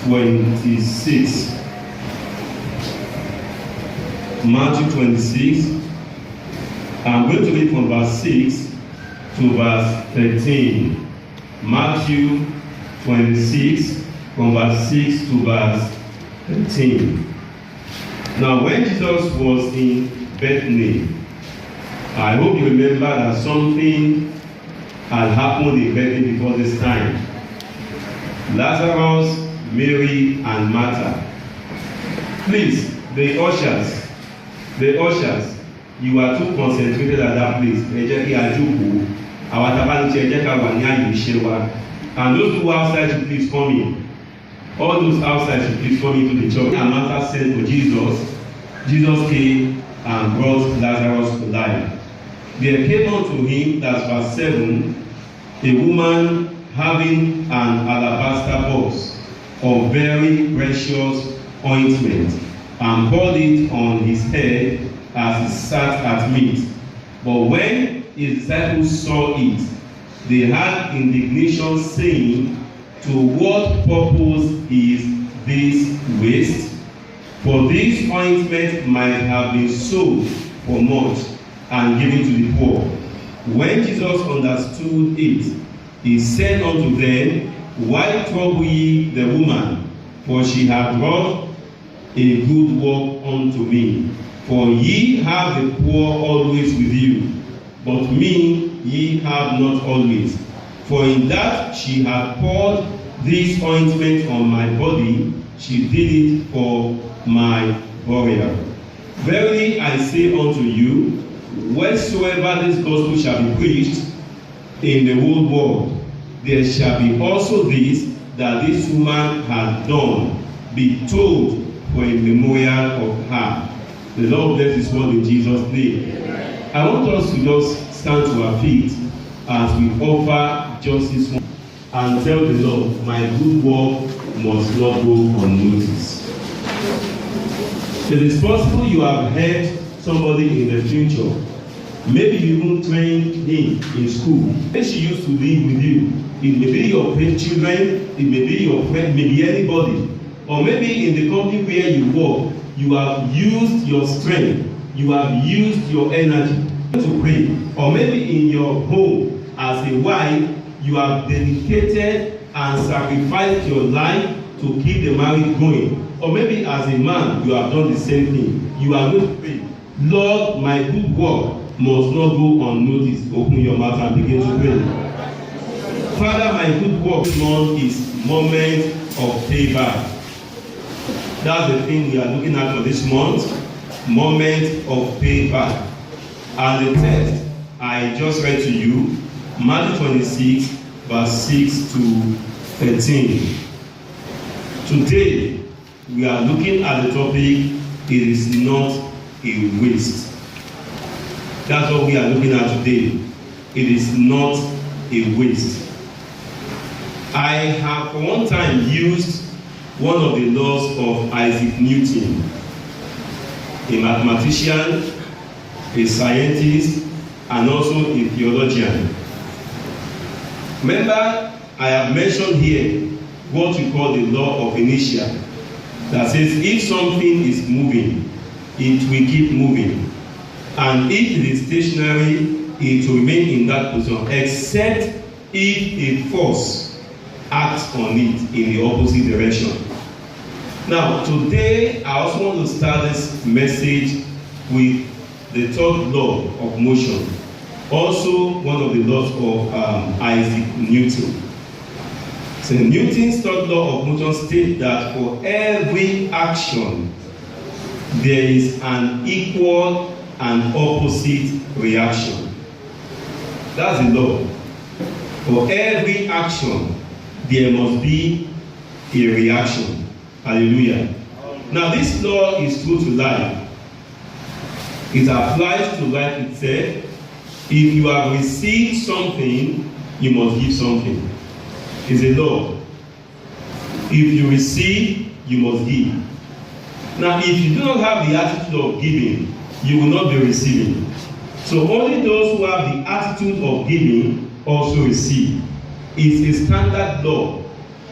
26. Matthew 26. I'm going to read from verse 6 to verse 13. Matthew 26, from verse 6 to verse 13. Now, when Jesus was in Bethany, I hope you remember that something had happened in Bethany before this time. Lazarus, Mary, and Martha. Please, the ushers, you are too concentrated at that place. And those who are outside should please come in. All those outside should please come into the church. And Martha sent for Jesus. Jesus came and brought Lazarus to life. There came unto him, that's verse 7, a woman having an alabaster box of very precious ointment, and poured it on his head as he sat at meat. But when his disciples saw it, they had indignation, saying, to what purpose is this waste? For this ointment might have been sold for much and given to the poor. When Jesus understood it, he said unto them, why trouble ye the woman? For she hath wrought a good work unto me. For ye have the poor always with you, but me ye have not always. For in that she hath poured this ointment on my body, she did it for my burial. Verily I say unto you, wheresoever this gospel shall be preached in the whole world, there shall be also this that this woman hath done, be told for a memorial of her. The Lord bless his word in Jesus' name. I want us to just stand to our feet as we offer justice and tell the Lord, my good work must not go unnoticed. It is possible you have heard somebody in the future. Maybe you even trained him in school. Maybe she used to live with you. It may be your children, it may be your friend, maybe anybody. Or maybe in the company where you work, you have used your strength, you have used your energy to pray. Or maybe in your home as a wife, you have dedicated and sacrificed your life to keep the marriage going. Or maybe as a man, you have done the same thing. You are going to pray, Lord, my good work must not go unnoticed. Open your mouth and begin to pray. Father, my good work this month is moment of payback. That's the thing we are looking at for this month. Moment of payback. And the text I just read to you, Matthew 26, verse 6 to 13. Today, we are looking at the topic, it is not a waste. That's what we are looking at today. It is not a waste. I have for one time used one of the laws of Isaac Newton, a mathematician, a scientist, and also a theologian. Remember, I have mentioned here what we call the law of inertia, that says if something is moving, it will keep moving. And if it is stationary, it will remain in that position, except if a force acts on it in the opposite direction. Now, today, I also want to start this message with the third law of motion, also one of the laws of Isaac Newton. So Newton's third law of motion states that for every action, there is an equal and opposite reaction. That's the law. For every action, there must be a reaction. Hallelujah. Now this law is true to life. It applies to life itself. If you have received something, you must give something. It's a law. If you receive, you must give. Now if you do not have the attitude of giving, you will not be receiving. So only those who have the attitude of giving also receive. It's a standard law.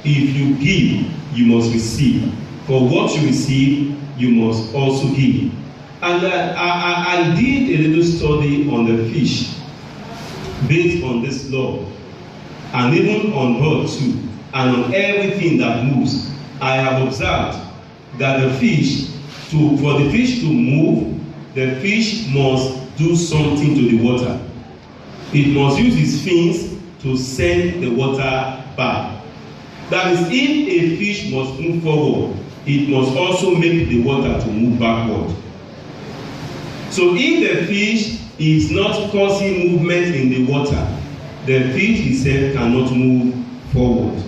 If you give, you must receive. For what you receive, you must also give. And I did a little study on the fish based on this law, and even on bird too, and on everything that moves. I have observed that the fish, for the fish to move, the fish must do something to the water. It must use its fins to send the water back. That is, if a fish must move forward, it must also make the water to move backward. So if the fish is not causing movement in the water, the fish itself cannot move forward.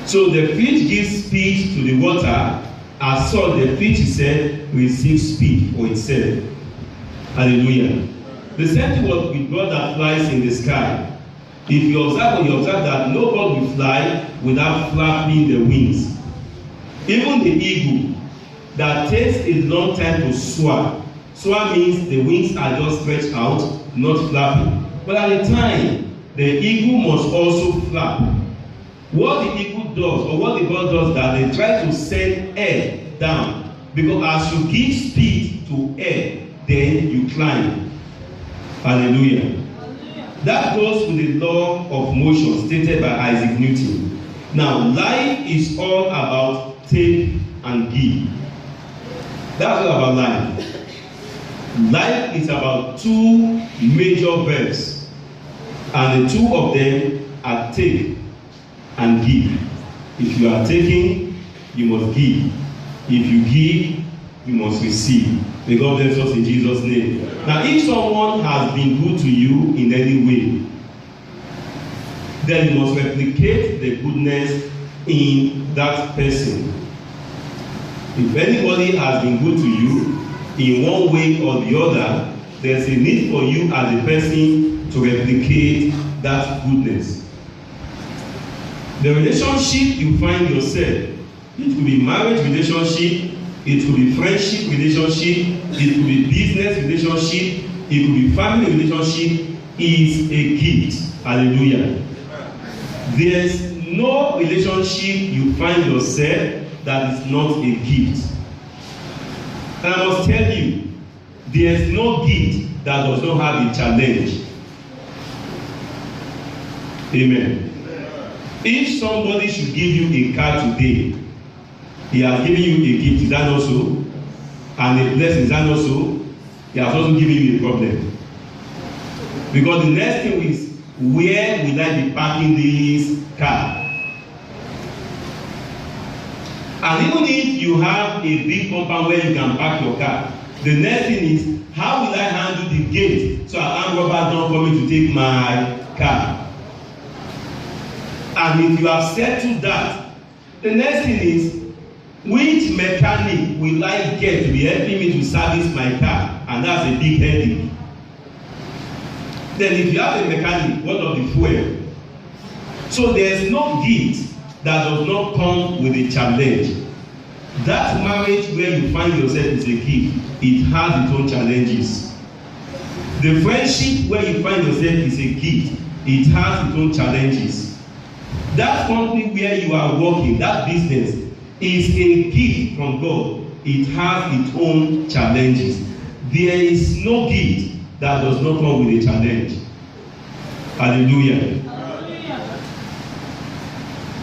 So the fish gives speed to the water, as such the fish itself receives speed for itself. Hallelujah. The same thing was with bird that flies in the sky. If you observe that no bird will fly without flapping the wings. Even the eagle that takes a long time to soar. Soar means the wings are just stretched out, not flapping. But at the time, the eagle must also flap. What the eagle does, or what the bird does, that they try to send air down. Because as you give speed to air, then you climb. Hallelujah. That goes with the law of motion stated by Isaac Newton. Now, life is all about take and give. That's all about life. Life is about two major verbs, and the two of them are take and give. If you are taking, you must give. If you give, you must receive. May God bless us in Jesus' name. Now, if someone has been good to you in any way, then you must replicate the goodness in that person. If anybody has been good to you in one way or the other, there's a need for you as a person to replicate that goodness. The relationship you find yourself, it could be marriage relationship, it could be friendship relationship, it could be business relationship, it could be family relationship, is a gift. Hallelujah. There's no relationship you find yourself that is not a gift. And I must tell you, there's no gift that does not have a challenge. Amen. If somebody should give you a car today, he has given you a gift, is that not so? And a blessing, is that not so? He has also given you a problem. Because the next thing is, where will I be parking this car? And even if you have a big compound where you can park your car, the next thing is, how will I handle the gate so armed robbers don't come in to take my car? And if you have settled that, the next thing is, which mechanic will I get to be helping me to service my car? And that's a big headache. Then if you have a mechanic, what of the fuel? So there's no gift that does not come with a challenge. That marriage where you find yourself is a gift. It has its own challenges. The friendship where you find yourself is a gift. It has its own challenges. That company where you are working, that business, is a gift from God. It has its own challenges. There is no gift that does not come with a challenge. Hallelujah.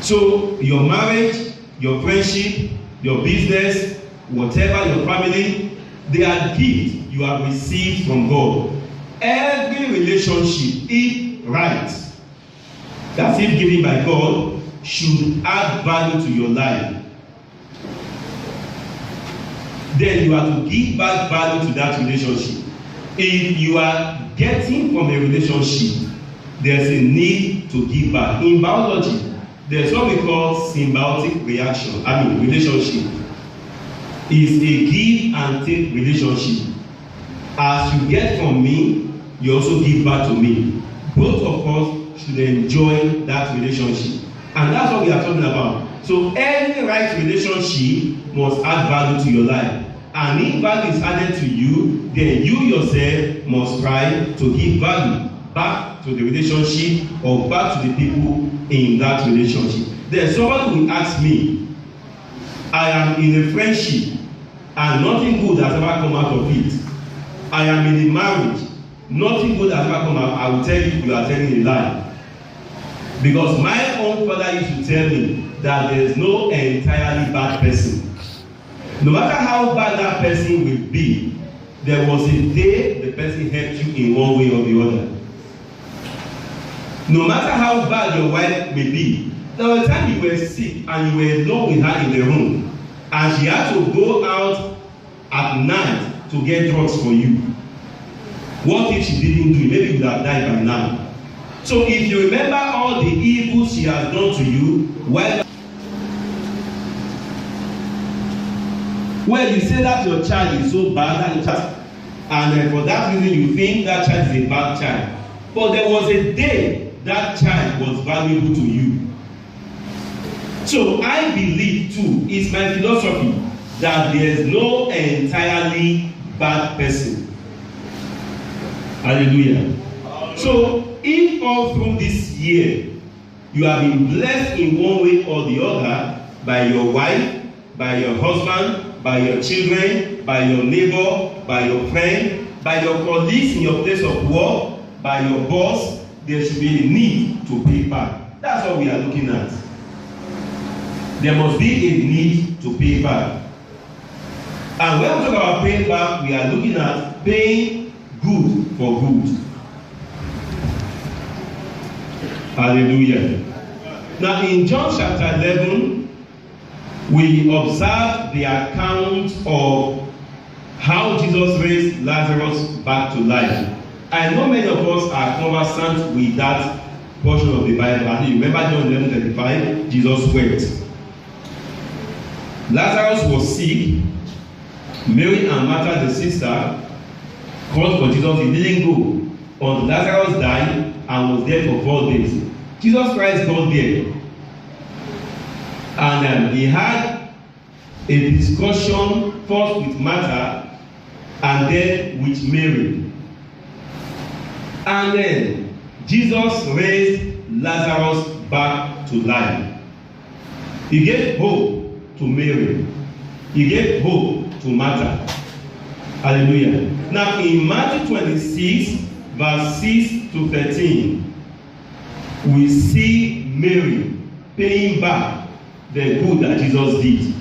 So your marriage, your friendship, your business, whatever, your family, they are gifts you have received from God. Every relationship, if right, that's if given by God, should add value to your life. Then you have to give back value to that relationship. If you are getting from a relationship, there's a need to give back. In biology, there's what we call symbiotic relationship. It's a give and take relationship. As you get from me, you also give back to me. Both of us should enjoy that relationship. And that's what we are talking about. So any right relationship must add value to your life. And if value is added to you, then you yourself must try to give value back to the relationship or back to the people in that relationship. Then somebody will ask me, I am in a friendship and nothing good has ever come out of it. I am in a marriage, nothing good has ever come out. I will tell you, you are telling a lie. Because my own father used to tell me that there is no entirely bad person. No matter how bad that person will be, there was a day the person helped you in one way or the other. No matter how bad your wife may be, there was a time you were sick and you were alone with her in the room, and she had to go out at night to get drugs for you. What if she didn't do it? Maybe you would have died by now. So if you remember all the evil she has done to you, well, you say that your child is so bad, that your child, and for that reason you think that child is a bad child. But there was a day that child was valuable to you. So I believe too, it's my philosophy, that there is no entirely bad person. Hallelujah. So if all through this year you have been blessed in one way or the other by your wife, by your husband, by your children, by your neighbor, by your friend, by your colleagues in your place of work, by your boss, there should be a need to pay back. That's what we are looking at. There must be a need to pay back. And when we talk about paying back, we are looking at paying good for good. Hallelujah. Now in John chapter 11, we observe the account of how Jesus raised Lazarus back to life. I know many of us are conversant with that portion of the Bible. And you remember John 11:35, Jesus wept. Lazarus was sick. Mary and Martha, the sister, called for Jesus. He didn't go until Lazarus died and was there for 4 days. Jesus Christ got there. And he had a discussion first with Martha and then with Mary. And then Jesus raised Lazarus back to life. He gave hope to Mary. He gave hope to Martha. Hallelujah. Now in Matthew 26, verse 6 to 13, we see Mary paying back the good that Jesus did.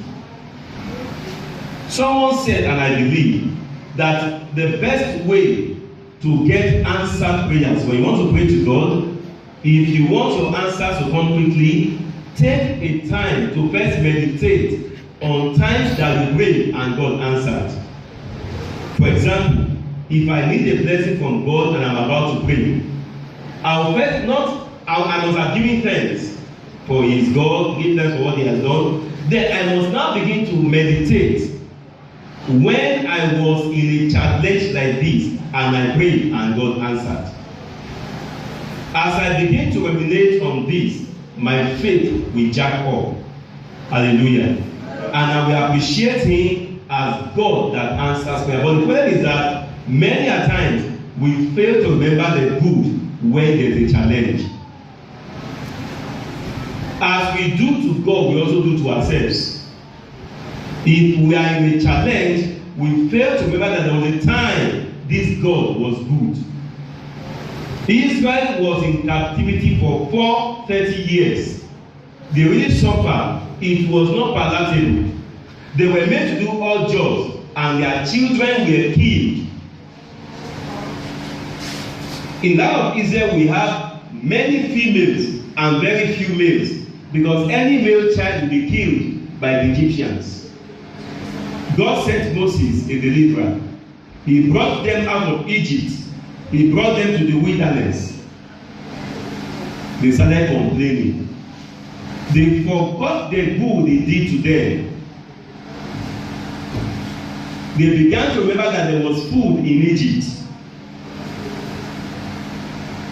Someone said, and I believe, that the best way to get answered prayers, when you want to pray to God, if you want your answers to come quickly, take a time to first meditate on times that you prayed and God answered. For example, if I need a blessing from God and I'm about to pray, I must have given thanks for His God, give thanks for what He has done. Then I must now begin to meditate when I was in a challenge like this and I prayed and God answered. As I begin to ruminate on this, my faith will jack up. Hallelujah. And I will appreciate Him as God that answers prayer. But the problem is that many a times we fail to remember the good when there is a challenge. As we do to God, we also do to ourselves. If we are in a challenge, we fail to remember that there was a time this God was good. Israel was in captivity for 430 years. They really suffered. It was not palatable. They were made to do all jobs, and their children were killed. In that of Israel, we have many females and very few males, because any male child will be killed by the Egyptians. God sent Moses, a deliverer. He brought them out of Egypt. He brought them to the wilderness. They started complaining. They forgot the good He did to them. They began to remember that there was food in Egypt.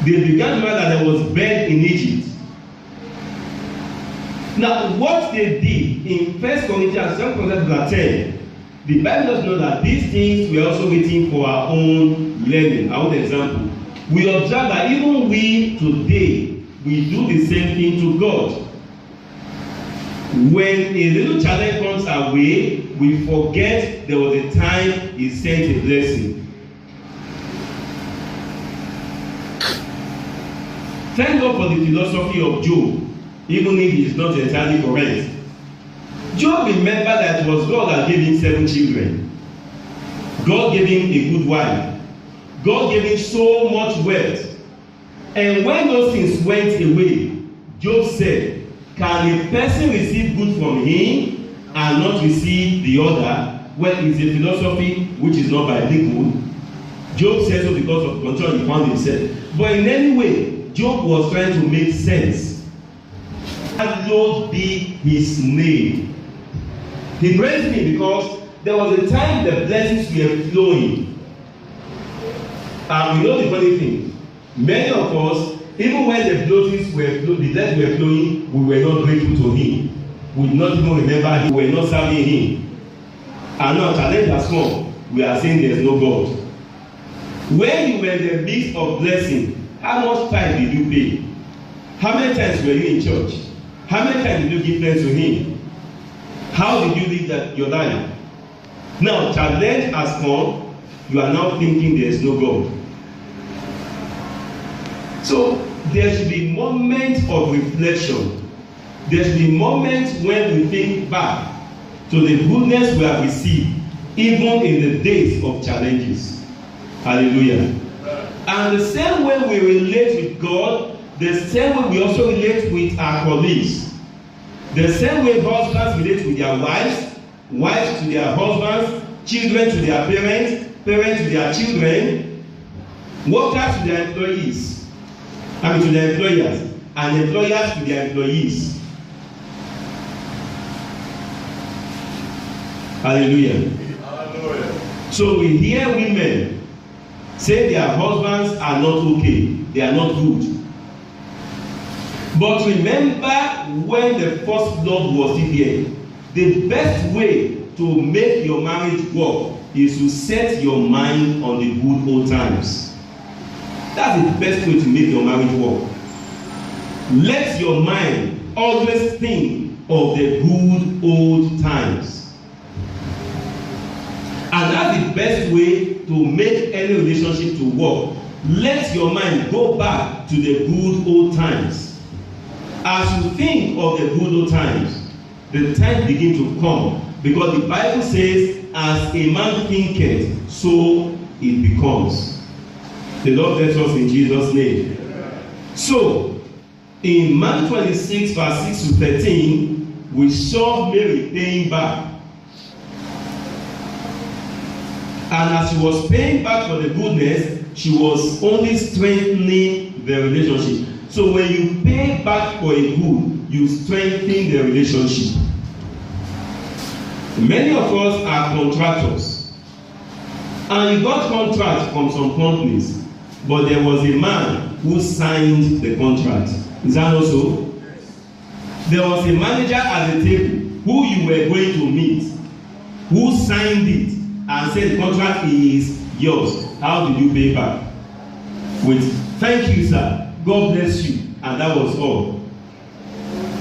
They began to remember that there was bread in Egypt. Now, what they did in 1 Corinthians 10, the Bible does know that these things we are also waiting for our own learning, our own example. We observe that even we today, we do the same thing to God. When a little challenge comes our way, we forget there was a time he sent a blessing. Thank God for the philosophy of Job, even if it is not entirely correct. Job remembered that it was God that gave him 7 children. God gave him a good wife. God gave him so much wealth. And when those things went away, Job said, can a person receive good from him and not receive the other? Well, it's a philosophy which is not biblical. Job said so because of control he found himself. But in any way, Job was trying to make sense. Hallowed be his name. He praised me because there was a time the blessings were flowing. And we know the funny thing. Many of us, even when the blessings were flowing, we were not grateful to him. We did not even remember him. We were not serving him. And now challenge has come. We are saying there is no God. When you were in the midst of blessing, how much time did you pay? How many times were you in church? How many times did you give thanks to him? How did you live your life? Now, challenge has come. You are now thinking there is no God. So, there should be moments of reflection. There should be moments when we think back to the goodness we have received, even in the days of challenges. Hallelujah. And the same way we relate with God, the same way we also relate with our colleagues. The same way husbands relate with their wives, wives to their husbands, children to their parents, parents to their children, workers to their employees, to their employers, and employers to their employees. Hallelujah. Hallelujah. So we hear women say their husbands are not okay, they are not good. But remember when the first love was still here, the best way to make your marriage work is to set your mind on the good old times. That's the best way to make your marriage work. Let your mind always think of the good old times. And that's the best way to make any relationship to work. Let your mind go back to the good old times. As you think of the good old times, the time begin to come. Because the Bible says, as a man thinketh, so it becomes. The Lord bless us in Jesus' name. So, in Matthew 26, verse 6 to 13, we saw Mary paying back. And as she was paying back for the goodness, she was only strengthening the relationship. So when you pay back for a good, you strengthen the relationship. Many of us are contractors. And you got contracts from some companies, but there was a man who signed the contract. Is that also? There was a manager at the table who you were going to meet, who signed it and said the contract is yours. How did you pay back? With thank you, sir, God bless you, and that was all.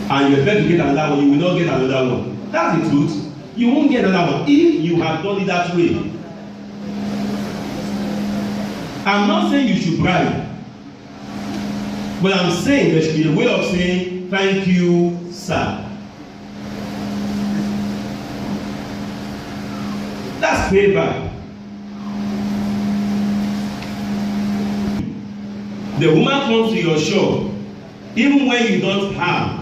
And you expect to get another one, you will not get another one. That's the truth. You won't get another one if you have done it that way. I'm not saying you should bribe, but I'm saying there should be a way of saying thank you, sir. That's payback. The woman comes to your shop, even when you don't have,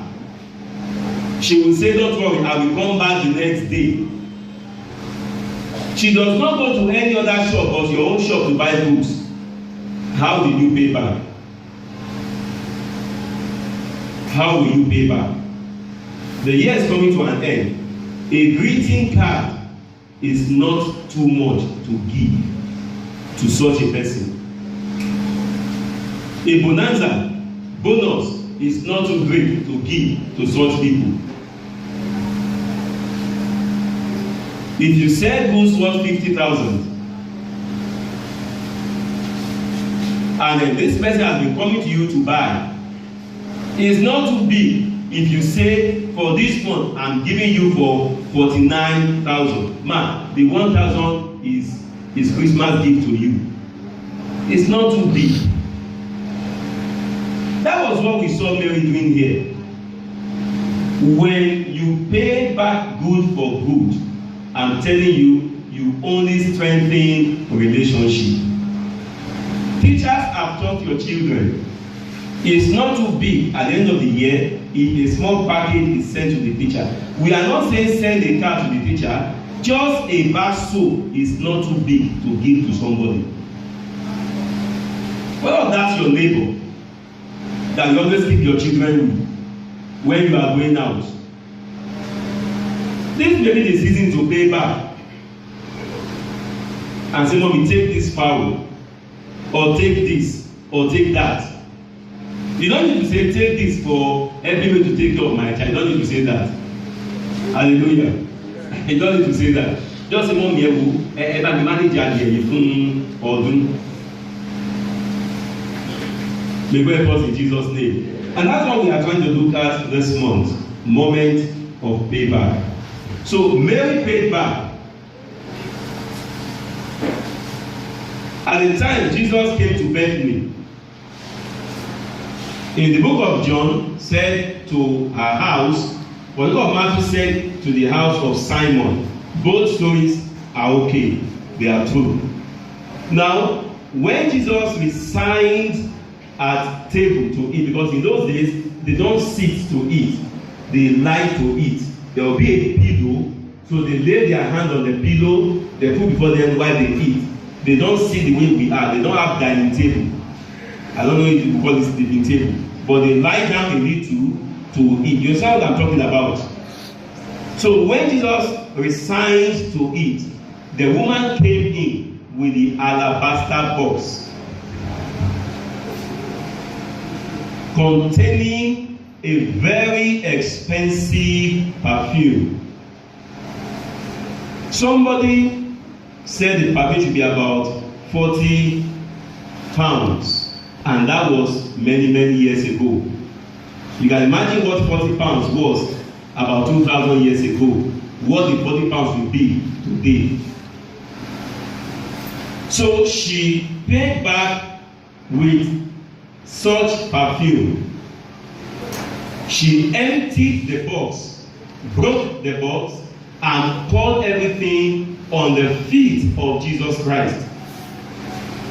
she will say, don't worry, I will come back the next day. She does not go to any other shop but your own shop to buy goods. How did you pay back? How will you pay back? The year is coming to an end. A greeting card is not too much to give to such a person. A bonus is not too great to give to such people. If you sell goods worth 50,000 and then this person has been coming to you to buy, it's not too big if you say for this month I'm giving you for 49,000, man, the 1,000 is Christmas gift to you. It's not too big. That was what we saw Mary doing here. When you pay back good for good, I'm telling you, you only strengthen relationship. Teachers have taught your children, it's not too big at the end of the year if a small package is sent to the teacher. We are not saying send a car to the teacher, just a bar soap is not too big to give to somebody. What if that's your neighbor that you always keep your children with when you are going out? This may be the season to pay back and say, mommy, take this fowl, or take this, or take that. You don't need to say, take this for helping me to take care of my child. You don't need to say that. Hallelujah. You don't need to say that. Just say, mommy, ẹ bá mi manage adìẹ fún ọdún. May God help us in Jesus' name. And that's what we are trying to look at this month. Moment of payback. So Mary paid back. At the time Jesus came to Bethany, in the book of John said to her house, but the book of Matthew said to the house of Simon. Both stories are okay. They are true. Now, when Jesus resigned at table to eat, because in those days they don't sit to eat, they lie to eat. There will be a pillow, so they lay their hand on the pillow, they put before them while they eat. They don't sit the way we are. They don't have dining table. I don't know if you call it sleeping table, but they lie down a little to eat. You understand what I'm talking about? So when Jesus resigned to eat, the woman came in with the alabaster box containing a very expensive perfume. Somebody said the perfume should be about 40 pounds, and that was many years ago. You can imagine what 40 pounds was about 2,000 years ago, what the 40 pounds will be today. So she paid back with such perfume. She emptied the box, broke the box, and poured everything on the feet of Jesus Christ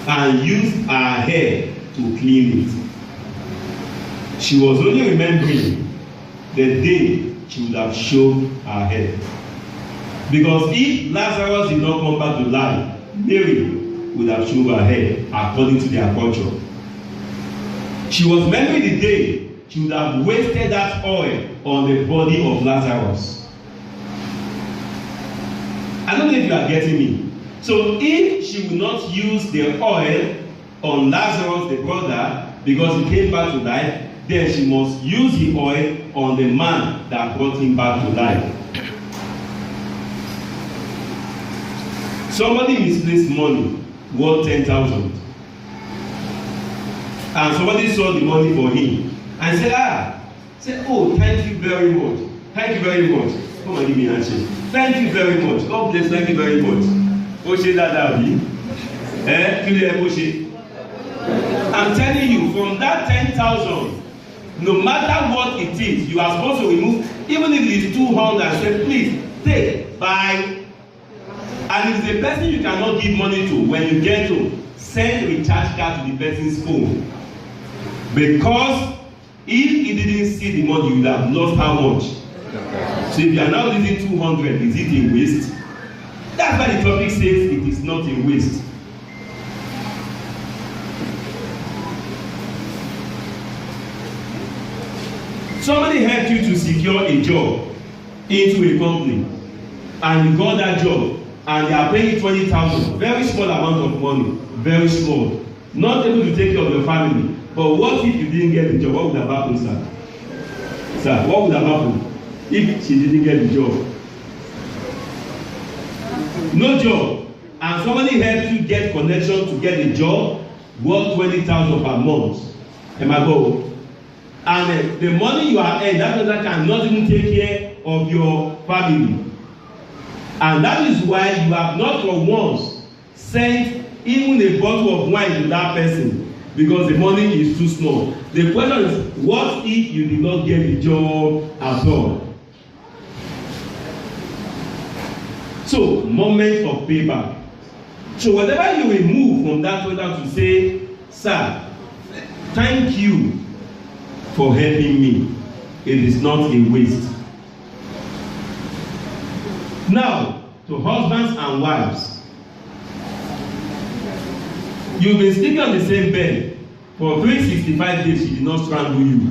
and used her hair to clean it. She was only remembering the day she would have shown her hair. Because if Lazarus did not come back to life, Mary would have shown her hair according to their culture. She was remembering the day she would have wasted that oil on the body of Lazarus. I don't know if you are getting me. So if she would not use the oil on Lazarus, the brother, because he came back to life, then she must use the oil on the man that brought him back to life. Somebody misplaced money worth 10,000. And somebody saw the money for him and said, oh, thank you very much. Thank you very much. Come and give me a handshake. Thank you very much. God bless, thank you very much. I'm telling you, from that 10,000, no matter what it is, you are supposed to remove, even if it is 200, and say, please, take, buy. And if the person you cannot give money to, when you get to, send a recharge card to the person's phone. Because if he didn't see the money, you would have lost how much? So if you are now losing 200, is it a waste? That's why the topic says it is not a waste. Somebody helped you to secure a job into a company, and you got that job, and they are paying you 20,000, very small amount of money, very small, not able to take care of your family. But what if you didn't get the job? What would have happened, sir? Sir, what would have happened if she didn't get the job? No job, and somebody helped you get connection to get a job worth 20,000 per month. Am I go? And the money you are earning, that person cannot even take care of your family. And that is why you have not for once sent even a bottle of wine to that person, because the money is too small. The question is, what if you did not get the job at all? So, moment of payback. So whatever you remove from that product to say, sir, thank you for helping me, it is not a waste. Now, to husbands and wives, you've been sleeping on the same bed for 365 days, she did not strangle you.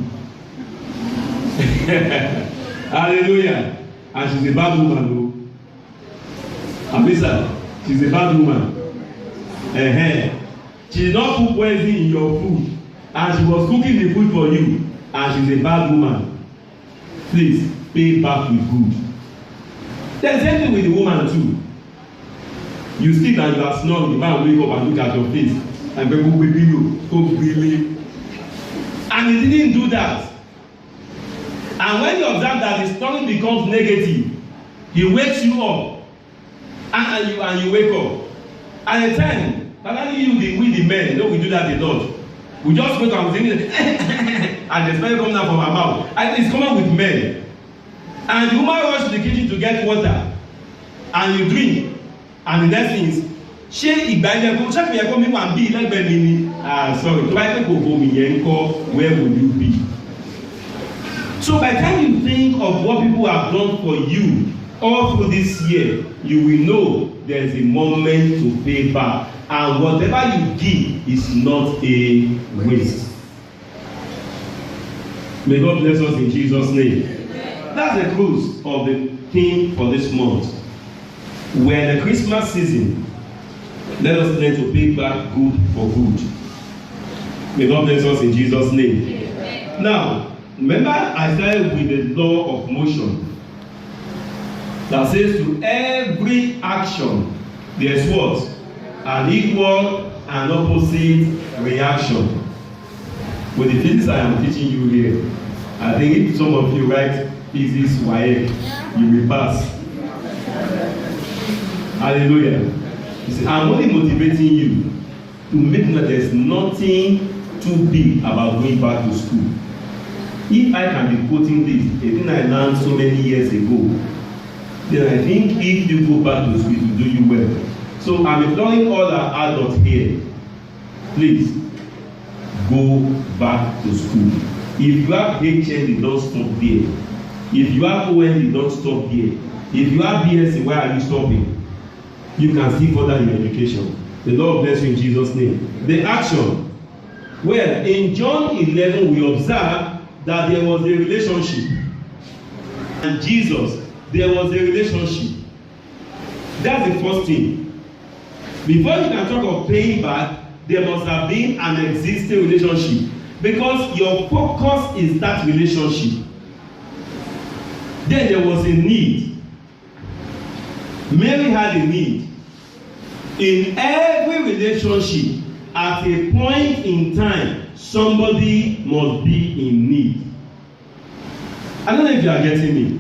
Hallelujah. And she's a bad woman, though. Abisa, she's a bad woman. She did not put poison in your food, and she was cooking the food for you, and she's a bad woman. Please pay back with good. The same thing with the woman too. You sleep and you are snoring, the man wake up and look at your face and people will be you, oh really? And he didn't do that. And when you observe that the snoring becomes negative, he wakes you up and you wake up. At the time, particularly we the men, you know we do that a lot. We just wake up and sing and the smell coming out from our mouth. And it's common with men. And the woman rush to the kitchen to get water, and you drink, and the next thing is, ṣé ìgbà ilẹ̀ kó ṣé ìyẹn kó mi wà bí lẹ́gbẹ̀ẹ́ mi ni? Sorry, tó bá yẹ kó kó mi yẹn kọ́, where would you be? So by the time you think of what people have done for you all through this year, you will know there is a moment to pay back, and whatever you give is not a waste. May God bless us in Jesus' name. That's the close of the theme for this month. We're in the Christmas season. Let us learn to pay back good for good. May God bless us in Jesus' name. Amen. Now, remember I started with the law of motion that says to every action there's what? An equal and opposite reaction. With the things I am teaching you here, I think if some of you write physics WAEC, you will pass. Hallelujah. You see, I'm only motivating you to make sure that there's nothing too big about going back to school. If I can be quoting this, a thing I learned so many years ago, then I think if you go back to school, it will do you well. So I'm imploring all our adults here, please go back to school. If you have HN, don't stop there. If you have OND, don't stop there. If you have BSc, why are you stopping? You can still further your education. The Lord bless you in Jesus' name. The action. Well, in John 11, we observe that there was a relationship. And Jesus, there was a relationship. That's the first thing. Before you can talk of paying back, there must have been an existing relationship. Because your focus is that relationship. Then there was a need. Mary had a need. In every relationship, at a point in time, somebody must be in need. I don't know if you are getting me.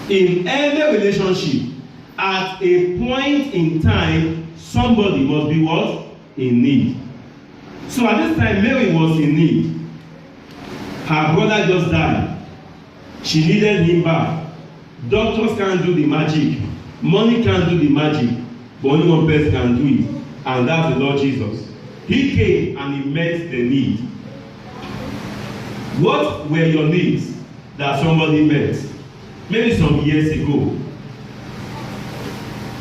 In every relationship, at a point in time, somebody must be what? In need. So at this time, Mary was in need. Her brother just died. She needed him back. Doctors can't do the magic. Money can't do the magic. But only one person can do it. And that's the Lord Jesus. He came and he met the need. What were your needs that somebody met? Maybe some years ago.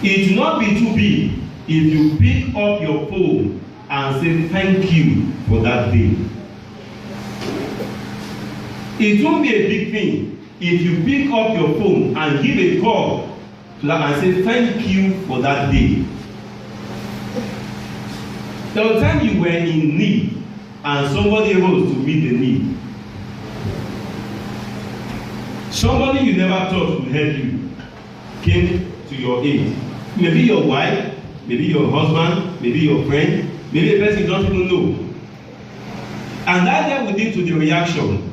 It will not be too big if you pick up your phone and say thank you for that day. It won't be a big thing if you pick up your phone and give a call to that and say thank you for that day. There was a time you were in need and somebody rose to meet the need. Somebody you never thought would help you came to your aid. Maybe your wife, maybe your husband, maybe your friend, maybe a person you don't even know. And that then will lead to the reaction.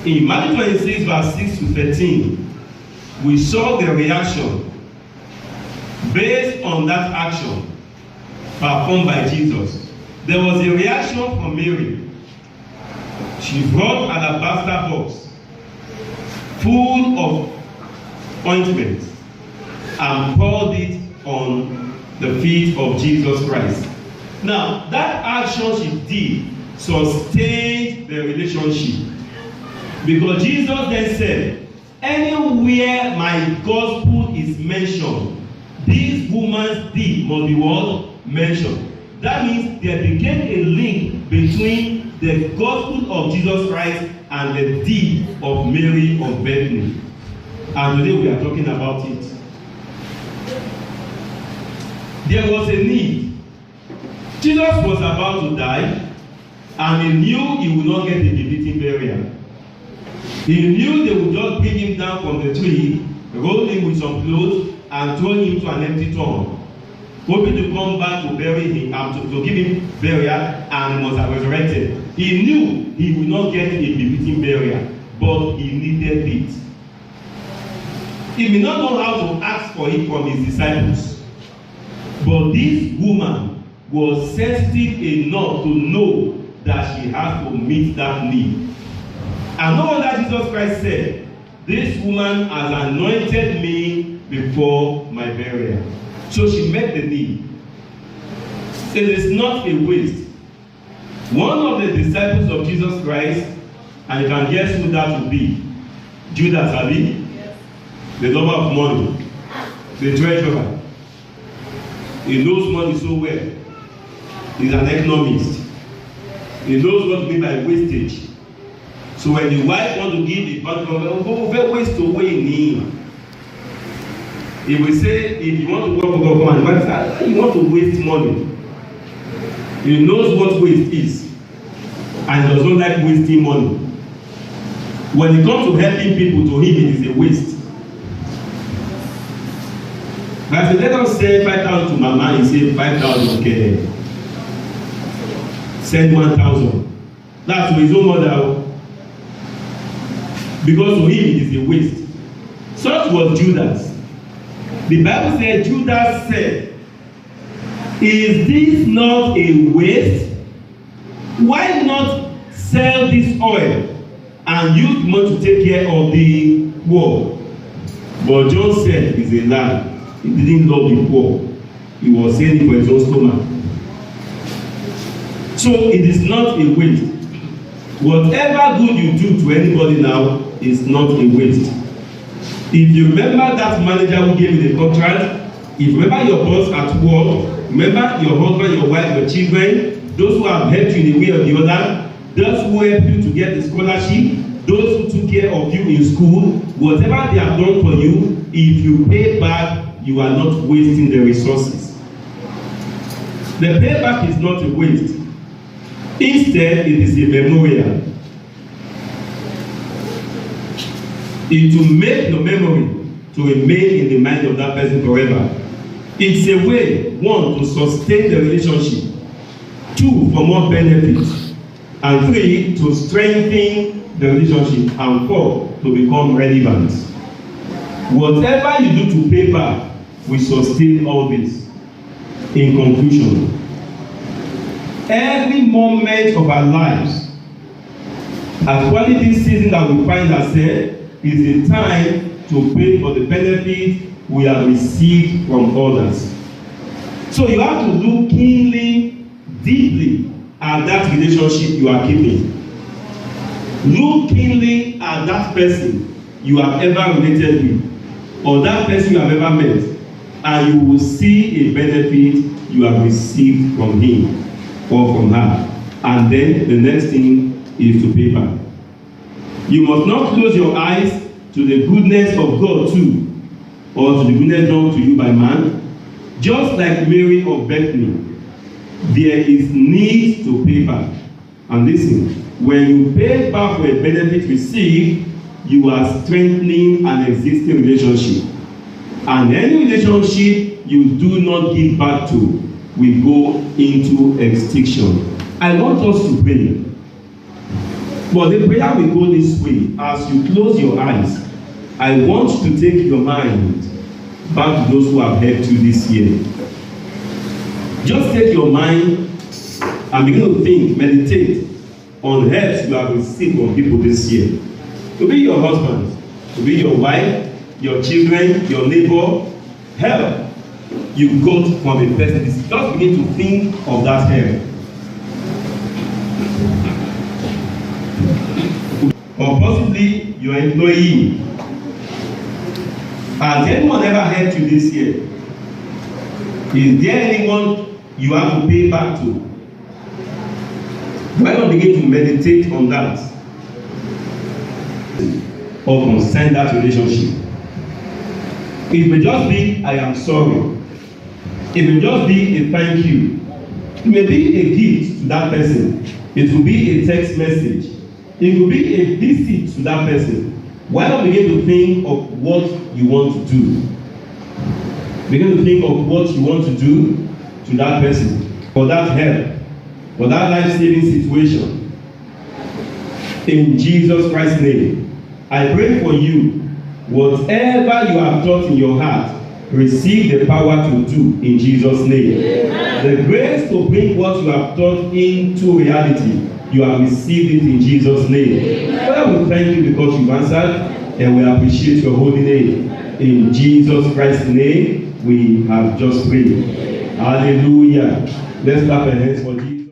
In Matthew 26, verse 6 to 13, we saw the reaction based on that action performed by Jesus. There was a reaction from Mary. She brought an alabaster box full of ointment and poured it on the feet of Jesus Christ. Now, that action she did sustained the relationship. Because Jesus then said, anywhere my gospel is mentioned, this woman's deed must be what? Mentioned. That means there became a link between the gospel of Jesus Christ and the deed of Mary of Bethany. And today we are talking about it. There was a need. Jesus was about to die, and he knew he would not get a befitting burial. He knew they would just bring him down from the tree, roll him with some clothes, and throw him to an empty tomb, hoping to come back to bury him and to give him burial, and he must have resurrected. He knew he would not get a befitting burial, but he needed it. He may not know how to ask for it from his disciples, but this woman was sensitive enough to know that she has to meet that need. And no wonder Jesus Christ said, this woman has anointed me before my burial. So she met the need. It is not a waste. One of the disciples of Jesus Christ, and you can guess who that would be, Judas, Abi, the lover of money, the treasurer. He knows money so well. He's an economist. He knows what to mean by wastage. So when the wife wants to give the partner, go waste away in him. He will say, if you want to work for government, the wife says, you want to waste money. He knows what waste is, and does not like wasting money. When it comes to helping people, to him it is a waste. But I said, let us send 5,000 to Mama. He said 5,000, okay. Send 1,000. That's to his own mother. Because to him it is a waste. Such was Judas. The Bible said, Judas said, is this not a waste? Why not sell this oil and use money to take care of the poor? But John said it's a lie. He didn't love the poor. He was saying it for his own stomach. So it is not a waste. Whatever good you do to anybody now is not a waste. If you remember that manager who gave you the contract, if you remember your boss at work, remember your husband, your wife, your children, those who have helped you in a way or the other, those who helped you to get the scholarship, those who took care of you in school, whatever they have done for you, if you pay back, you are not wasting the resources. The payback is not a waste. Instead, it is a memorial. It will make the memory to remain in the mind of that person forever. It's a way, one, to sustain the relationship, two, for more benefits, and three, to strengthen the relationship, and four, to become relevant. Whatever you do to pay back will sustain all this. In conclusion, every moment of our lives, as quality season that we find ourselves, is a time to pay for the benefits we have received from others. So you have to look keenly, deeply at that relationship you are keeping. Look keenly at that person you have ever related with, or that person you have ever met, and you will see a benefit you have received from him or from her. And then the next thing is to pay back. You must not close your eyes to the goodness of God too, or to the goodness done to you by man. Just like Mary of Bethany, there is need to pay back. And listen, when you pay back for a benefit received, you are strengthening an existing relationship. And any relationship you do not give back to will go into extinction. I want us to pray. But the prayer will go this way. As you close your eyes, I want to take your mind back to those who have helped you this year. Just take your mind and begin to think, meditate on help you have received from people this year. It will be your husband, it will be your wife, your children, your neighbor. Help you got from a person. Just begin to think of that help. Or possibly your employee. Has anyone ever helped you this year? Is there anyone you have to pay back to? Why not begin to meditate on that? Or concern that relationship? It may just be, I am sorry. It may just be a thank you. It may be a gift to that person. It will be a text message. It will be a visit to that person. Why not begin to think of what you want to do? Begin to think of what you want to do to that person, for that help, for that life-saving situation. In Jesus Christ's name, I pray for you, whatever you have thought in your heart, receive the power to do in Jesus' name. Amen. The grace to bring what you have thought into reality, you have received it in Jesus' name. Father, we thank you because you've answered, and we appreciate your holy name. In Jesus Christ's name, we have just prayed. Hallelujah. Let's clap our hands for Jesus.